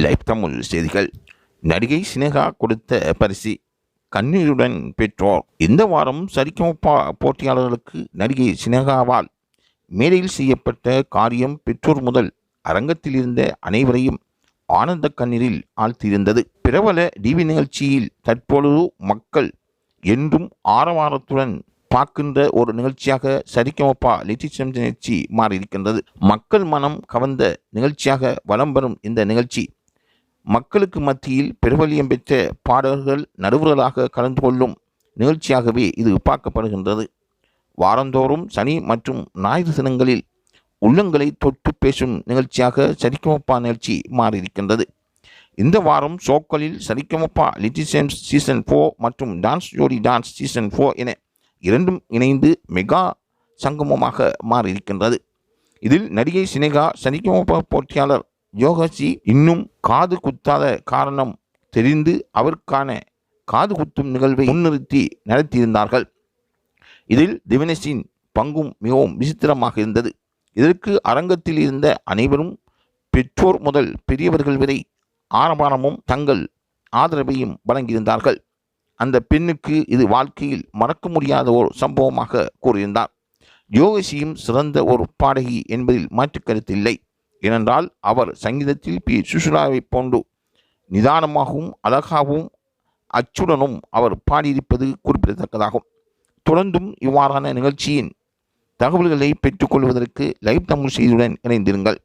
Live Tamil செய்திகள். நடிகை சினேகா கொடுத்த பரிசு கண்ணீருடன் பெற்றோர். இந்த வாரம் சரிகமப போட்டியாளர்களுக்கு நடிகை சினேகாவால் மேடையில் செய்யப்பட்ட காரியம் பெற்றோர் முதல் அரங்கத்தில் இருந்த அனைவரையும் ஆனந்த கண்ணீரில் ஆழ்த்தியிருந்தது. பிரபல டிவி நிகழ்ச்சியில் தற்பொழுது மக்கள் என்றும் ஆரவாரத்துடன் பார்க்கின்ற ஒரு நிகழ்ச்சியாக சரிகமப லிட்டில் சாம்பியன்ஸ் நிகழ்ச்சி மாறியிருக்கின்றது. மக்கள் மனம் கவர்ந்த நிகழ்ச்சியாக வலம் வரும் இந்த நிகழ்ச்சி மக்களுக்கு மத்தியில் பிரபல்யம் பெற்ற பாடகர்கள் நடுவர்களாக கலந்து கொள்ளும் நிகழ்ச்சியாகவே இது பார்க்கப்படுகின்றது. வாரந்தோறும் சனி மற்றும் ஞாயிறு தினங்களில் உள்ளங்களை தொட்டு பேசும் நிகழ்ச்சியாக சரிகமப நிகழ்ச்சி மாறியிருக்கின்றது. இந்த வாரம் ஷோக்களில் சரிகமப லிட்டில் சாம்பியன்ஸ் சீசன் 4 மற்றும் டான்ஸ் ஜோடி டான்ஸ் சீசன் 4 என இரண்டும் இணைந்து மெகா சங்கமமாக மாறியிருக்கின்றது. இதில் நடிகை சினேகா சரிகமப போட்டியாளர் யோகசி இன்னும் காது குத்தாத காரணம் தெரிந்து அவருக்கான காது குத்தும் நிகழ்வை முன்னிறுத்தி நடத்தியிருந்தார்கள். இதில் திவினேஷின் பங்கும் மிகவும் விசித்திரமாக இருந்தது. இதற்கு அரங்கத்தில் இருந்த அனைவரும் பெற்றோர் முதல் பெரியவர்கள் வரை ஆரவாரமும் தங்கள் ஆதரவையும் வழங்கியிருந்தார்கள். அந்த பெண்ணுக்கு இது வாழ்க்கையில் மறக்க முடியாத ஒரு சம்பவமாக கூறியிருந்தார். யோகசியும் சிறந்த ஒரு பாடகி என்பதில் மாற்றுக்கருத்து இல்லை. ஏனென்றால் அவர் சங்கீதத்தில் பி சுஷிலாவை போன்று நிதானமாகவும் அழகாகவும் அச்சுடனும் அவர் பாடியிருப்பது குறிப்பிடத்தக்கதாகும். தொடர்ந்தும் இவ்வாறான நிகழ்ச்சியின் தகவல்களை பெற்றுக்கொள்வதற்கு லைவ் தமிழ் செய்தியுடன் இணைந்திருங்கள்.